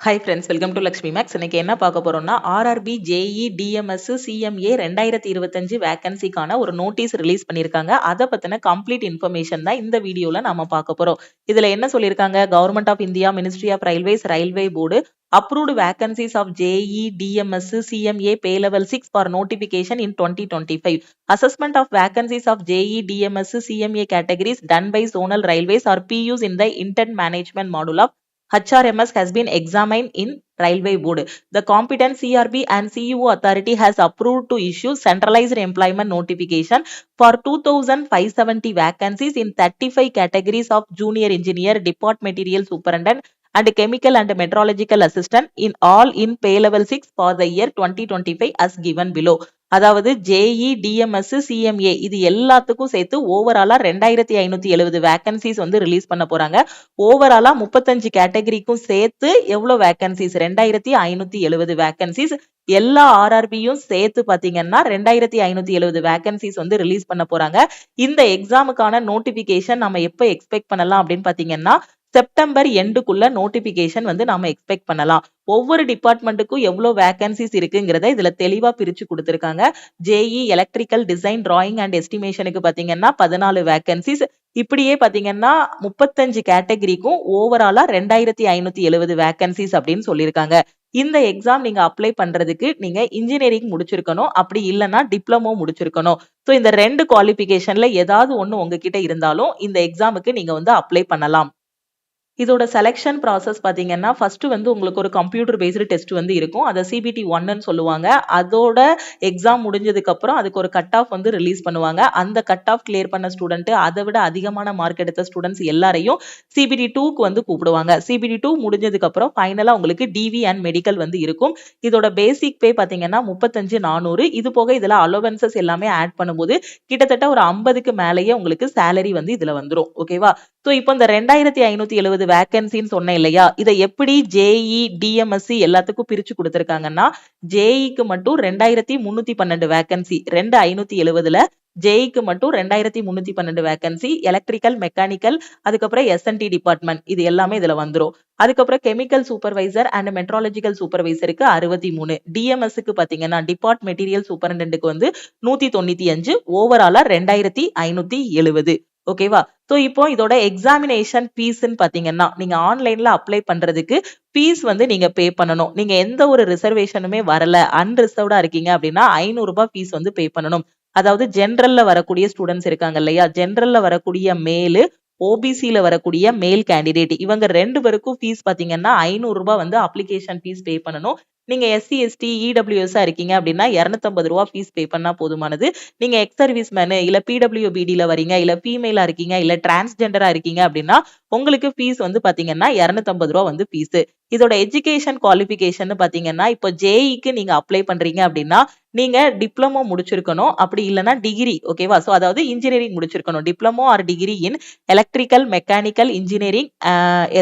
High friends, welcome to Lakshmi maths. இன்னைக்கு என்ன பார்க்க போறோம்னா ஆர்ஆர்பி ஜேஇ டிஎம்எஸ் சிஎம்ஏ 2025 வேகன்சிக்கான ஒரு நோட்டீஸ் ரிலீஸ் பண்ணியிருக்காங்க. அதை பத்தின கம்ப்ளீட் இன்ஃபர்மேஷன் தான் இந்த வீடியோல நாம பார்க்க போறோம். இதுல என்ன சொல்லியிருக்காங்க, government of India, ministry of railways, railway board approved vacancies of JE, DMS, CMA pay level 6 for notification in 2025. Assessment of vacancies of JE, DMS, CMA categories done by zonal railways or PUs in the intent management module of HRMS has been examined in Railway Board. The competent CRB and CUO authority has approved to issue centralized employment notification for 2,570 vacancies in 35 categories of junior engineer, depot material superintendent and chemical and metrological assistant in all in pay level 6 for the year 2025 as given below. அதாவது JE, DMS, CMA இது எல்லாத்துக்கும் சேர்த்து ஓவராலா 2570 vacancies வந்து release பண்ண போறாங்க. ஓவராலா 35 கேட்டகரிக்கும் சேர்த்து எவ்வளவு வேகன்சிஸ், 2570 வேகன்சிஸ். எல்லா ஆர்ஆர்பியும் சேர்த்து பாத்தீங்கன்னா 2570 வேகன்சிஸ் வந்து ரிலீஸ் பண்ண போறாங்க. இந்த எக்ஸாமுக்கான நோட்டிபிகேஷன் நம்ம எப்ப எக்ஸ்பெக்ட் பண்ணலாம் அப்படின்னு பாத்தீங்கன்னா செப்டம்பர் எண்டுக்குள்ள நோட்டிபிகேஷன் வந்து நாம எக்ஸ்பெக்ட் பண்ணலாம். ஒவ்வொரு டிபார்ட்மெண்ட்டுக்கும் எவ்வளவு வேகன்சிஸ் இருக்குங்கிறத இதுல தெளிவா பிரிச்சு கொடுத்திருக்காங்க. JE electrical design, drawing and எஸ்டிமேஷனுக்கு பாத்தீங்கன்னா 14 வேகன்சிஸ். இப்படியே பாத்தீங்கன்னா 35 கேட்டகரிக்கும் ஓவராலா 2570 வேகன்சிஸ் அப்படின்னு சொல்லியிருக்காங்க. இந்த எக்ஸாம் நீங்க அப்ளை பண்றதுக்கு நீங்க இன்ஜினியரிங் முடிச்சிருக்கணும், அப்படி இல்லைன்னா டிப்ளமோ முடிச்சிருக்கணும். ஸோ இந்த 2 குவாலிபிகேஷன்ல ஏதாவது ஒண்ணு உங்ககிட்ட இருந்தாலும் இந்த எக்ஸாமுக்கு நீங்க வந்து அப்ளை பண்ணலாம். இதோட செலெக்ஷன் ப்ராசஸ் பாத்தீங்கன்னா ஃபர்ஸ்ட் வந்து உங்களுக்கு ஒரு கம்ப்யூட்டர் பேஸ்டு டெஸ்ட் வந்து இருக்கும். அதை சிபிடி 1ன்னு சொல்லுவாங்க. அதோட எக்ஸாம் முடிஞ்சதுக்கு அப்புறம் அதுக்கு ஒரு கட் ஆஃப் வந்து ரிலீஸ் பண்ணுவாங்க. அந்த கட் ஆஃப் கிளியர் பண்ண ஸ்டூடெண்ட், அதை விட அதிகமான மார்க் எடுத்த ஸ்டூடெண்ட்ஸ் எல்லாரையும் சிபிடி 2க்கு வந்து கூப்பிடுவாங்க. சிபிடி 2 முடிஞ்சதுக்கு அப்புறம் ஃபைனலா உங்களுக்கு டிவி அண்ட் மெடிக்கல் வந்து இருக்கும். இதோட பேசிக் பே பாத்தீங்கன்னா 35,400. இது போக இதுல அலோவன்சஸ் எல்லாமே ஆட் பண்ணும்போது கிட்டத்தட்ட ஒரு 50க்கு மேலேயே உங்களுக்கு சேலரி வந்து இதுல வந்துடும். ஓகேவா? ஸோ இப்போ இந்த 2570 வேகன்சின்னு சொன்னேன் இல்லையா, இதை எப்படி ஜேஇ, டிஎம்எஸ்சி எல்லாத்துக்கும் பிரிச்சு கொடுத்திருக்காங்கன்னா ஜேஇக்கு மட்டும் 2312 வேகன்சி, 2570ல ஜேஇக்கு மட்டும் 2312 வேகன்சி. எலக்ட்ரிக்கல், மெக்கானிக்கல், அதுக்கப்புறம் எஸ்என்டி டிபார்ட்மெண்ட் இது எல்லாமே இதுல வந்துரும். அதுக்கப்புறம் கெமிக்கல் சூப்பர்வைசர் அண்ட் மெட்ராலஜிக்கல் சூப்பர்வைசருக்கு 63. டிஎம்எஸ்க்கு பாத்தீங்கன்னா டிபார்ட் மெட்டீரியல் சூப்பரண்டன்ட்டுக்கு வந்து 195. ஓவராலா 2570. ஓகேவா? ஸோ இப்போ இதோட எக்ஸாமினேஷன் ஃபீஸ்ன்னு பாத்தீங்கன்னா நீங்க ஆன்லைன்ல அப்ளை பண்றதுக்கு ஃபீஸ் வந்து நீங்க பே பண்ணணும். நீங்க எந்த ஒரு ரிசர்வேஷனுமே வரல, அன்ரிசர்வ்டா இருக்கீங்க அப்படின்னா 500 ரூபாய் ஃபீஸ் வந்து பே பண்ணணும். அதாவது ஜென்ரல்ல வரக்கூடிய ஸ்டூடெண்ட்ஸ் இருக்காங்க இல்லையா, ஜென்ரல்ல வரக்கூடிய மேலு, ஓபிசில வரக்கூடிய மேல் கேண்டிடேட், இவங்க 2 பேருக்கும் ஃபீஸ் பாத்தீங்கன்னா 500 ரூபாய் வந்து அப்ளிகேஷன் ஃபீஸ் பே பண்ணணும். நீங்க எஸ்சி, எஸ்டி, இடபிள்யூஎஸ் இருக்கீங்க அப்படின்னா 250 ரூபாய் ஃபீஸ் பே பண்ணா போதுமானது. நீங்க எக்ஸ் சர்வீஸ் மேனு, இல்ல பிடபிள்யூபிடில வரீங்க, இல்ல ஃபீமேலா இருக்கீங்க, இல்ல டிரான்ஸ்ஜெண்டரா இருக்கீங்க அப்படின்னா உங்களுக்கு ஃபீஸ் வந்து பாத்தீங்கன்னா 250 ரூபாய் வந்து ஃபீஸ். இதோட எஜுகேஷன் குவாலிபிகேஷன் பாத்தீங்கன்னா இப்போ ஜேஇக்கு நீங்க அப்ளை பண்றீங்க அப்படின்னா நீங்க டிப்ளமோ முடிச்சிருக்கணும், அப்படி இல்லைன்னா டிகிரி. ஓகேவா? ஸோ அதாவது இன்ஜினியரிங் முடிச்சிருக்கணும். Diploma R degree in electrical, mechanical engineering,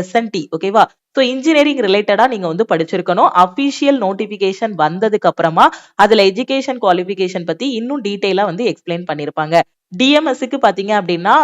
SNT. ஓகேவா? ஸோ இன்ஜினியரிங் ரிலேட்டடா நீங்க வந்து படிச்சிருக்கணும். அபிஷியல் நோட்டிபிகேஷன் வந்ததுக்கு அப்புறமா அதுல எஜுகேஷன் குவாலிபிகேஷன் பத்தி இன்னும் டீடைலா வந்து எக்ஸ்பிளைன் பண்ணிருப்பாங்க. டிஎம்எஸ்க்கு பாத்தீங்க அப்படின்னா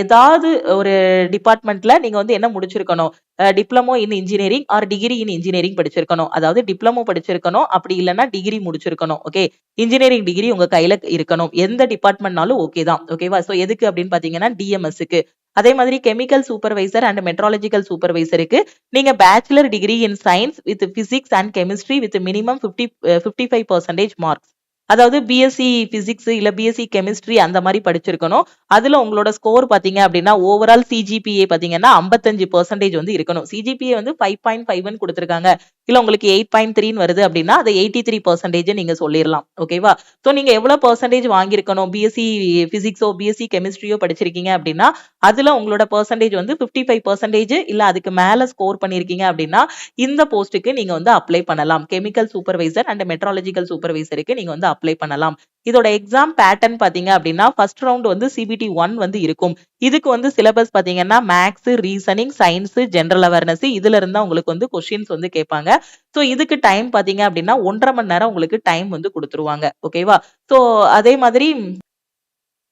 ஏதாவது ஒரு டிபார்ட்மெண்ட்ல நீங்க வந்து என்ன முடிச்சிருக்கணும், diploma in engineering or degree in engineering படிச்சிருக்கணும். அதாவது டிப்ளமோ படிச்சிருக்கணும், அப்படி இல்லைன்னா டிகிரி முடிச்சிருக்கணும். ஓகே, இன்ஜினியரிங் டிகிரி உங்க கையில இருக்கணும். எந்த டிபார்ட்மெண்ட்னாலும் ஓகே தான். ஓகேவா? ஸோ எதுக்கு அப்படின்னு பாத்தீங்கன்னா டிஎம்எஸ்க்கு. அதே மாதிரி கெமிக்கல் சூப்பர்வைசர் அண்ட் மெட்ராலஜிக்கல் சூப்பர்வைசருக்கு நீங்க bachelor degree in science with physics and chemistry with minimum 55% marks. அதாவது பிஎஸ்சி பிசிக்ஸ் இல்ல பிஎஸ்சி கெமிஸ்ட்ரி அந்த மாதிரி படிச்சிருக்கணும். அதுல உங்களோட ஸ்கோர் பாத்தீங்க அப்படின்னா ஓவரால் சிஜிபிஏ பாத்தீங்கன்னா 55% வந்து இருக்கணும். சிஜிபிஏ வந்து 5.51 கொடுத்திருக்காங்க. இல்ல உங்களுக்கு 8.3 வருது அப்படின்னா அதை 83% நீங்க சொல்லிடலாம். ஓகேவா? சோ நீங்க எவ்வளவு பெர்சன்டேஜ் வாங்கியிருக்கணும், பிஎஸ்சி பிசிக்ஸோ பிஎஸ்சி கெமிஸ்ட்ரியோ படிச்சிருக்கீங்க அப்படின்னா அதுல உங்களோட பெர்சன்டேஜ் வந்து 55% இல்ல அதுக்கு மேல ஸ்கோர் பண்ணிருக்கீங்க அப்படின்னா இந்த போஸ்ட்டுக்கு நீங்க வந்து அப்ளை பண்ணலாம். கெமிக்கல் சூப்பர்வைசர் அண்ட் மெட்ராலஜிக்கல் சூப்பர்வைசருக்கு நீங்க வந்து அப்ளை பண்ணலாம். இதோட எக்ஸாம் பேட்டர்ன் பாத்தீங்க அப்படின்னா ஃபர்ஸ்ட் ரவுண்ட் வந்து சிபிடி 1 வந்து இருக்கும். இதுக்கு வந்து சிலபஸ் பாத்தீங்கன்னா maths, reasoning, science, general awareness இதுல இருந்தா உங்களுக்கு வந்து கொஸ்டின்ஸ் வந்து கேட்பாங்க. சோ இதுக்கு டைம் பாத்தீங்க அப்படின்னா 1.5 மணி நேரம் உங்களுக்கு டைம் வந்து கொடுத்துருவாங்க. ஓகேவா? சோ அதே மாதிரி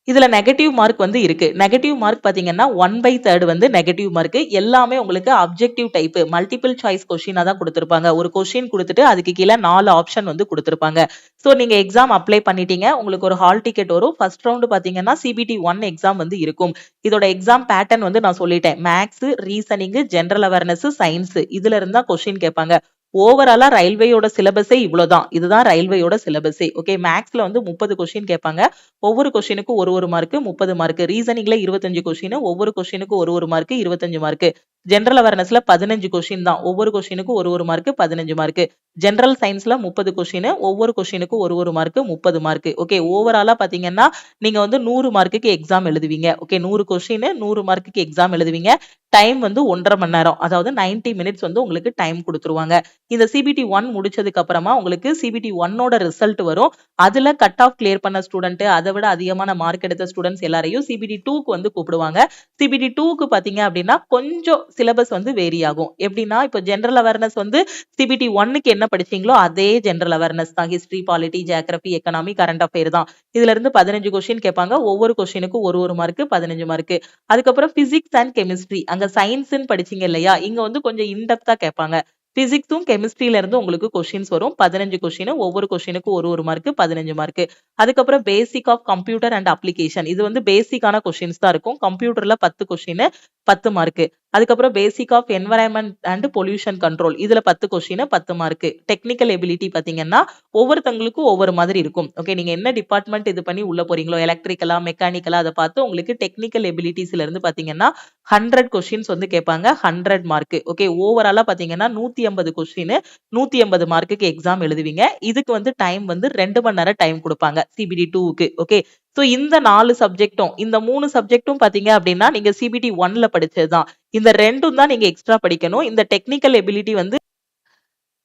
இதுல நெகட்டிவ் மார்க் வந்து இருக்கு. நெகட்டிவ் மார்க் பாத்தீங்கன்னா 1/3 வந்து நெகட்டிவ் மார்க். எல்லாமே உங்களுக்கு அப்ஜெக்டிவ் டைப் மல்டிபிள் சாய்ஸ் கொஸ்டினா தான் கொடுத்திருப்பாங்க. ஒரு கொஸ்டின் கொடுத்துட்டு அதுக்கு கீழே 4 ஆப்ஷன் வந்து கொடுத்திருப்பாங்க. சோ நீங்க எக்ஸாம் அப்ளை பண்ணிட்டீங்க. உங்களுக்கு ஒரு ஹால் டிக்கெட் வரும். ஃபர்ஸ்ட் ரவுண்ட் பாத்தீங்கன்னா CBT 1 எக்ஸாம் வந்து இருக்கும். இதோட எக்ஸாம் பேட்டர்ன் வந்து நான் சொல்லிட்டேன். Maths, reasoning, general awareness, science இதுல இருந்தா கொஸ்டின் கேட்பாங்க. ஓவராலா ரயில்வேயோட சிலபஸே இவ்வளவுதான். இதுதான் ரயில்வேயோட சிலபஸே. ஓகே, மேக்ஸ்ல வந்து 30 கொஸ்டின் கேட்பாங்க. ஒவ்வொரு கொஸ்டினுக்கு ஒரு மார்க், 30 மார்க். ரீசனிங்ல 25 கொஸ்டின், ஒவ்வொரு கொஸ்டினுக்கு ஒரு மார்க், 25 மார்க். ஜெனரல் அவேர்னஸ்ல 15 கொஸ்டின் தான். ஒவ்வொரு கொஸ்டினுக்கு ஒரு மார்க், 15 மார்க். ஜெனரல் சயின்ஸ்ல 30 கொஸ்டின், ஒவ்வொரு கொஸ்டினுக்கு ஒரு மார்க், 30 மார்க். ஓகே, ஓவராலா பாத்தீங்கன்னா நீங்க வந்து 100 மார்க்குக்கு எக்ஸாம் எழுதுவீங்க. ஓகே, 100 கொஸ்டின் 100 மார்க்குக்கு எக்ஸாம் எழுதுவீங்க. டைம் வந்து 1.5 மணி நேரம், அதாவது 90 மினிட்ஸ் வந்து உங்களுக்கு டைம் கொடுத்துருவாங்க. இந்த CBT 1 முடிச்சதுக்கு அப்புறமா உங்களுக்கு CBT 1ஓட ரிசல்ட் வரும். அதுல கட் ஆஃப் கிளியர் பண்ண ஸ்டூடெண்ட், அதை விட அதிகமான மார்க் எடுத்த ஸ்டூடெண்ட்ஸ் எல்லாரையும் CBT 2க்கு வந்து கூப்பிடுவாங்க. CBT 2க்கு பாத்தீங்க அப்படின்னா கொஞ்சம் சிலபஸ் வந்து வேரி ஆகும். எப்படின்னா இப்போ ஜெனரல் அவேர்னஸ் வந்து CBT 1க்கு என்ன படிச்சீங்களோ அதே ஜெனரல் அவேர்னஸ் தான். History, polity, geography, economy, current affair தான். இதுல இருந்து 15 கொஸ்டின் கேட்பாங்க. ஒவ்வொரு கொஸ்டினுக்கு ஒரு மார்க், 15 மார்க். அதுக்கப்புறம் பிசிக்ஸ் அண்ட் கெமிஸ்ட்ரி, அங்க சயின்ஸ்ன்னு படிச்சீங்க இல்லையா, இங்க வந்து கொஞ்சம் இன்டெப்தா கேட்பாங்க. பிசிக்ஸும் கெமிஸ்ட்ரியில இருந்து உங்களுக்கு கொஸ்டின்ஸ் வரும். 15 கொஸ்டின், ஒவ்வொரு கொஸ்டினுக்கு ஒரு மார்க், 15 மார்க். அதுக்கப்புறம் basic of computer and application, இது வந்து பேசிக்கான கொஸ்டின்ஸ் தான் இருக்கும். கம்ப்யூட்டர்ல 10 கொஸ்டின், 10 மார்க். அதுக்கப்புறம் basic of environment and pollution control, இதுல 10 கொஸ்டின், 10 மார்க். டெக்னிக்கல் எபிலிட்டி பாத்தீங்கன்னா ஒவ்வொருத்தவங்களுக்கும் ஒவ்வொரு மாதிரி இருக்கும். ஓகே, நீங்க என்ன டிபார்ட்மெண்ட் இது பண்ணி உள்ள போறீங்களோ, எலக்ட்ரிக்கலா, மெக்கானிக்கலா, அதை பார்த்து உங்களுக்கு டெக்னிக்கல் எபிலிட்டிஸ்ல இருந்து பாத்தீங்கன்னா 100 கொஸ்டின்ஸ் வந்து கேட்பாங்க. 100 மார்க். ஓகே, ஓவராலா பாத்தீங்கன்னா 180 கொஸ்டின், 180 மார்க்குக்கு எக்ஸாம் எழுதுவீங்க. இதுக்கு வந்து டைம் வந்து 2 மணி நேரம் டைம் கொடுப்பாங்க CBT 2க்கு. ஓகே, சோ இந்த 4 சப்ஜெக்டும், இந்த 3 சப்ஜெக்டும் பாத்தீங்க அப்படின்னா நீங்க CBT 1ல படிச்சதுதான். இந்த 2ம் தான் நீங்க எக்ஸ்ட்ரா படிக்கணும். இந்த டெக்னிக்கல் எபிலிட்டி வந்து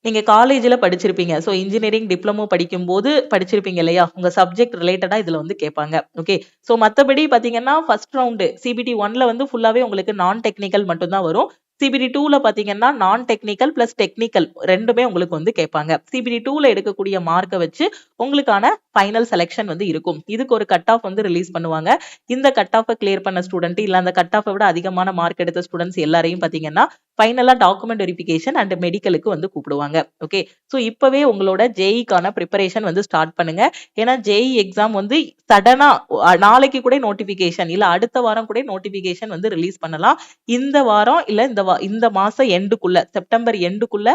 நீங்க காலேஜ்ல படிச்சிருப்பீங்க. சோ இன்ஜினியரிங், டிப்ளமோ படிக்கும்போது படிச்சிருப்பீங்க இல்லையா, உங்க சப்ஜெக்ட் ரிலேட்டடா இதுல வந்து கேட்பாங்க. ஓகே, சோ மத்தபடி பாத்தீங்கன்னா ஃபர்ஸ்ட் ரவுண்ட் CBT 1ல வந்து ஃபுல்லாவே உங்களுக்கு நான் டெக்னிக்கல் மட்டும் தான் வரும். CBT 2ல பாத்தீங்கன்னா நான் டெக்னிக்கல் பிளஸ் டெக்னிக்கல் ரெண்டுமே உங்களுக்கு வந்து கேட்பாங்க. CBT 2ல எடுக்கக்கூடிய மார்க்கை வச்சு உங்களுக்கான ஃபைனல் செலெக்ஷன் வந்து இருக்கும். இதுக்கு ஒரு கட் ஆஃப் வந்து ரிலீஸ் பண்ணுவாங்க. இந்த கட் ஆஃபை கிளியர் பண்ண ஸ்டூடெண்ட், இல்ல அந்த கட் ஆஃபை விட அதிகமான மார்க் எடுத்த ஸ்டூடெண்ட்ஸ் எல்லாரையும் பாத்தீங்கன்னா ஃபைனலா டாக்குமெண்ட் வெரிஃபிகேஷன் அண்ட் மெடிக்கலுக்கு வந்து கூப்பிடுவாங்க. ஓகே, சோ இப்பவே உங்களோட ஜேஇக்கான ப்ரிப்பரேஷன் வந்து ஸ்டார்ட் பண்ணுங்க. ஏன்னா ஜேஇ எக்ஸாம் வந்து சடனா நாளைக்கு கூட நோட்டிபிகேஷன், இல்ல அடுத்த வாரம் கூட நோட்டிபிகேஷன் வந்து ரிலீஸ் பண்ணலாம். இந்த வாரம் இல்ல இந்த மாசம் எண்டுக்குள்ள, செப்டம்பர் எண்டுக்குள்ள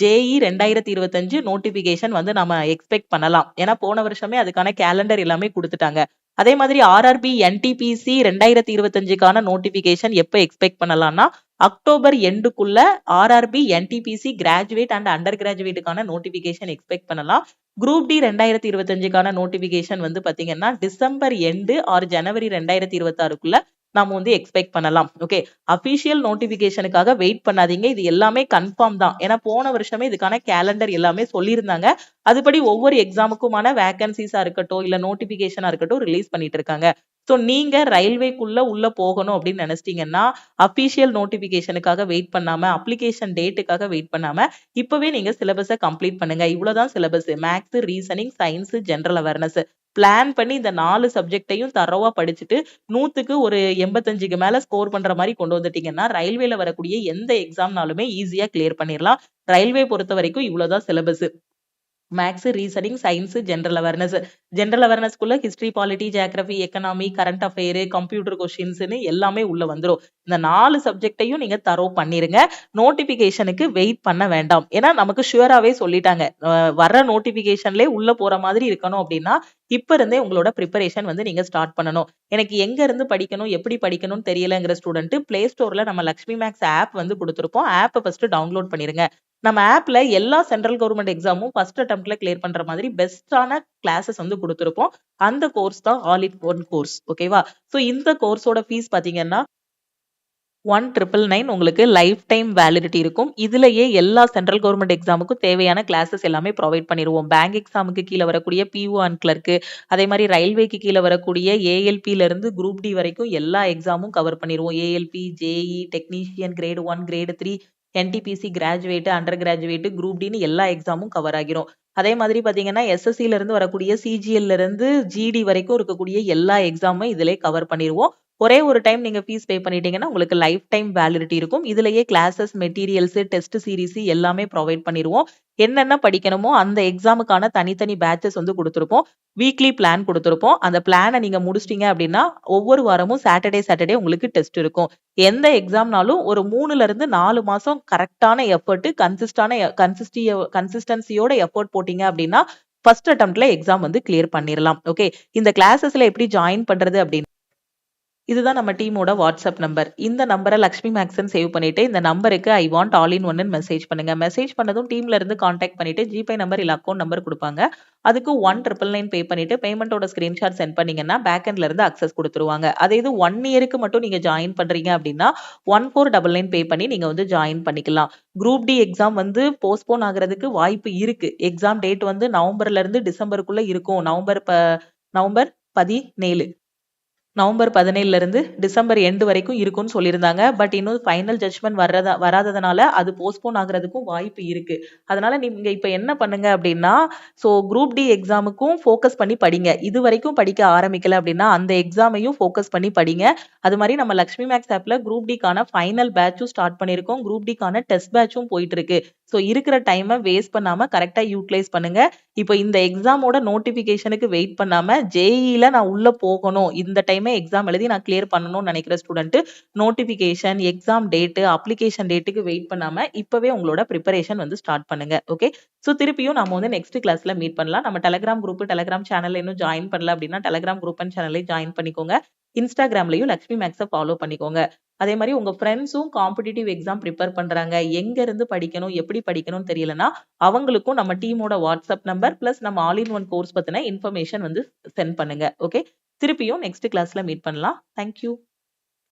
ஜேஇ 2025 நோட்டிபிகேஷன் வந்து நம்ம எக்ஸ்பெக்ட் பண்ணலாம். ஏன்னா போன வருஷமே அதுக்கான கேலண்டர் எல்லாமே கொடுத்துட்டாங்க. அதே மாதிரி RRB NTPC 2025க்கான நோட்டிபிகேஷன் எப்ப எக்ஸ்பெக்ட் பண்ணலாம்னா அக்டோபர் எண்டுக்குள்ள RRB NTPC graduate and under கிராஜுவேட்டுக்கான நோட்டிபிகேஷன் எக்ஸ்பெக்ட் பண்ணலாம். குரூப் டி 2025க்கான நோட்டிபிகேஷன் வந்து பாத்தீங்கன்னா டிசம்பர் எண்டு ஆர் ஜனவரி 2026க்குள்ள நாம வந்து எக்ஸ்பெக்ட் பண்ணலாம். ஓகே, அபிஷியல் நோட்டிபிகேஷனுக்காக வெயிட் பண்ணாதீங்க. இது எல்லாமே கன்ஃபார்ம் தான். ஏன்னா போன வருஷமே இதுக்கான கேலண்டர் எல்லாமே சொல்லியிருந்தாங்க. அதுபடி ஒவ்வொரு எக்ஸாமுக்குமான வேகன்சிஸா இருக்கட்டும், இல்ல நோட்டிபிகேஷனா இருக்கட்டும் ரிலீஸ் பண்ணிட்டு இருக்காங்க. சோ நீங்க ரயில்வேக்குள்ள உள்ள போகணும் அப்படின்னு நினைச்சிட்டீங்கன்னா அபிஷியல் நோட்டிபிகேஷனுக்காக வெயிட் பண்ணாம, அப்ளிகேஷன் டேட்டுக்காக வெயிட் பண்ணாம இப்பவே நீங்க சிலபஸை கம்ப்ளீட் பண்ணுங்க. இவ்வளவுதான் syllabus. Maths, reasoning, science, general awareness plan பண்ணி இந்த 4 சப்ஜெக்டையும் தரோவா படிச்சுட்டு 100க்கு ஒரு 85க்கு மேல ஸ்கோர் பண்ற மாதிரி கொண்டு வந்துட்டீங்கன்னா ரயில்வேல வரக்கூடிய எந்த எக்ஸாம்னாலுமே ஈஸியா கிளியர் பண்ணிடலாம். ரயில்வே பொறுத்த வரைக்கும் இவ்வளவுதான் syllabus. Maths, reasoning, science, general awareness. General அவேர்னஸ்க்குள்ள history, polity, geography, economy, current affair, computer கொஸ்டின்ஸ்னு எல்லாமே உள்ள வந்துரும். இந்த 4 சப்ஜெக்டையும் நீங்க தரோ பண்ணிருங்க. நோட்டிபிகேஷனுக்கு வெயிட் பண்ண வேண்டாம். ஏன்னா நமக்கு ஷுவராவே சொல்லிட்டாங்க, வர்ற நோட்டிபிகேஷன்லயே உள்ள போற மாதிரி இருக்கணும் அப்படின்னா இப்ப இருந்தே உங்களோட ப்ரிப்பரேஷன் வந்து நீங்க ஸ்டார்ட் பண்ணணும். எனக்கு எங்க இருந்து படிக்கணும், எப்படி படிக்கணும்னு தெரியலங்கிற ஸ்டூடெண்ட் பிளே ஸ்டோர்ல நம்ம லக்ஷ்மி மேக்ஸ் ஆப் வந்து கொடுத்திருப்போம். ஆப்பை ஃபர்ஸ்ட் டவுன்லோட் பண்ணிருங்க. நம்ம ஆப்ல எல்லா சென்ட்ரல் கவர்மெண்ட் எக்ஸாமும் ஃபர்ஸ்ட் அட்டெம்ப்ட்ல கிளியர் பண்ற மாதிரி பெஸ்டான கிளாஸஸ் வந்து கொடுத்திருப்போம். அந்த கோர்ஸ் தான் ஆல் இன் ஒன் கோர்ஸ். ஓகேவா? சோ இந்த கோர்ஸோட ஃபீஸ் பாத்தீங்கன்னா 1999 உங்களுக்கு லைஃப் டைம் வேலிடிட்டி இருக்கும். இதுலயே எல்லா சென்ட்ரல் கவர்மெண்ட் எக்ஸாமுக்கும் தேவையான கிளாஸஸ் எல்லாமே ப்ரொவைட் பண்ணிடுவோம். பேங்க் எக்ஸாமுக்கு கீழே வரக்கூடிய PO அண்ட் கிளர்க்கு, அதே மாதிரி ரயில்வேக்கு கீழே வரக்கூடிய ALPல இருந்து குரூப் டி வரைக்கும் எல்லா எக்ஸாமும் கவர் பண்ணிடுவோம். ALP, JE, technician, grade 1, grade 3 NTPC graduate, under graduate, group டின்னு எல்லா எக்ஸாமும் கவர் ஆகிரும். அதே மாதிரி பாத்தீங்கன்னா எஸ்எஸ்சில இருந்து வரக்கூடிய சிஜிஎல்ல இருந்து ஜிடி வரைக்கும் இருக்கக்கூடிய எல்லா எக்ஸாமும் இதிலே கவர் பண்ணிடுவோம். ஒரே ஒரு டைம் நீங்க ஃபீஸ் பே பண்ணிட்டீங்கன்னா உங்களுக்கு லைஃப் டைம் வேலிடிட்டி இருக்கும். இதுலயே கிளாஸஸ், மெட்டீரியல்ஸ், டெஸ்ட் சீரிஸ் எல்லாமே ப்ரொவைட் பண்ணிடுவோம். என்னென்ன படிக்கணுமோ அந்த எக்ஸாமுக்கான தனித்தனி பேட்சஸ் வந்து கொடுத்துருப்போம். வீக்லி பிளான் கொடுத்துருப்போம். அந்த பிளானை நீங்க முடிச்சிட்டீங்க அப்படின்னா ஒவ்வொரு வாரமும் சாட்டர்டே உங்களுக்கு டெஸ்ட் இருக்கும். எந்த எக்ஸாம்னாலும் ஒரு 3ல இருந்து 4 மாசம் கரெக்டான எஃபர்ட், கன்சிஸ்டன்சியோட எஃபர்ட் போட்டீங்க அப்படின்னா ஃபர்ஸ்ட் அட்டெம்ப்ட்ல எக்ஸாம் வந்து கிளியர் பண்ணிடலாம். ஓகே, இந்த கிளாஸஸ்ல எப்படி ஜாயின் பண்றது அப்படின்னு இதுதான் நம்ம டீமோட வாட்ஸ்அப் நம்பர். இந்த நம்பரை லக்ஷ்மி மேக்ஸ்ன்னு சேவ் பண்ணிட்டு இந்த நம்பருக்கு ஐ வாண்ட் ஆல் இன் ஒன்னு மெசேஜ் பண்ணுங்க. மெசேஜ் பண்ணதும் டீம்ல இருந்து கான்டாக்ட் பண்ணிட்டு ஜிபே நம்பர் இல்ல அக்கௌண்ட் நம்பர் கொடுப்பாங்க. அதுக்கு 1999 பே பண்ணிட்டு பேமெண்டோட ஸ்கிரீன்ஷாட் சென்ட் பண்ணீங்கன்னா பேக்எண்ட்ல இருந்து அக்சஸ் கொடுத்துருவாங்க. அதே இது 1 இயருக்கு மட்டும் நீங்க ஜாயின் பண்றீங்க அப்படின்னா 1499 பே பண்ணி நீங்க வந்து ஜாயின் பண்ணிக்கலாம். குரூப் டி எக்ஸாம் வந்து போஸ்ட்போன் ஆகுறதுக்கு வாய்ப்பு இருக்கு. எக்ஸாம் டேட் வந்து நவம்பர்ல இருந்து டிசம்பருக்குள்ள இருக்கும். நவம்பர் 17ல இருந்து டிசம்பர் எண்டு வரைக்கும் இருக்கும்னு சொல்லியிருந்தாங்க. பட் இன்னும் ஃபைனல் ஜட்ஜ்மெண்ட் வராததுனால அது போஸ்ட்போன் ஆகுறதுக்கும் வாய்ப்பு இருக்கு. அதனால நீங்க இப்ப என்ன பண்ணுங்க அப்படின்னா, ஸோ குரூப் டி எக்ஸாமுக்கும் ஃபோக்கஸ் பண்ணி படிங்க. இது வரைக்கும் படிக்க ஆரம்பிக்கல அப்படின்னா அந்த எக்ஸாமையும் ஃபோக்கஸ் பண்ணி படிங்க. அது மாதிரி நம்ம லக்ஷ்மி மேக்ஸ் ஆப்ல குரூப் டிக்கான ஃபைனல் பேட்சும் ஸ்டார்ட் பண்ணியிருக்கோம். குரூப் டிக்கான டெஸ்ட் பேட்சும் போயிட்டு இருக்கு. ஸோ இருக்கிற டைமை வேஸ்ட் பண்ணாம கரெக்டா யூட்டிலைஸ் பண்ணுங்க. இப்போ இந்த எக்ஸாமோட நோட்டிபிகேஷனுக்கு வெயிட் பண்ணாம ஜேஇல நான் உள்ள போகணும், இந்த டைமே எக்ஸாம் எழுதி நான் கிளியர் பண்ணணும்னு நினைக்கிற student notification, exam date, application டேட்டுக்கு வெயிட் பண்ணாம இப்பவே உங்களோட ப்ரிப்பரேஷன் வந்து ஸ்டார்ட் பண்ணுங்க. ஓகே, ஸோ திருப்பியும் நம்ம வந்து நெக்ஸ்ட் கிளாஸ்ல மீட் பண்ணலாம். நம்ம டெலிகிராம் குரூப், டெலிகிராம் சேனல் இன்னும் ஜாயின் பண்ணல அப்படின்னா டெலிகிராம் குரூப் அண்ட் சேனலை ஜாயின் பண்ணிக்கோங்க. இன்ஸ்டாகிராம்லயும் லக்ஷ்மி மேக்ஸை ஃபாலோ பண்ணிக்கோங்க. அதே மாதிரி உங்க ஃப்ரெண்ட்ஸும் காம்படிட்டிவ் எக்ஸாம் ப்ரிப்பேர் பண்றாங்க, எங்க இருந்து படிக்கணும், எப்படி படிக்கணும்னு தெரியலனா அவங்களுக்கும் நம்ம டீமோட வாட்ஸ்அப் நம்பர் பிளஸ் நம்ம ஆல் இன் ஒன் கோர்ஸ் பத்தின இன்ஃபர்மேஷன் வந்து சென்ட் பண்ணுங்க. ஓகே, திருப்பியும் நெக்ஸ்ட் கிளாஸ்ல மீட் பண்ணலாம். தேங்க்யூ.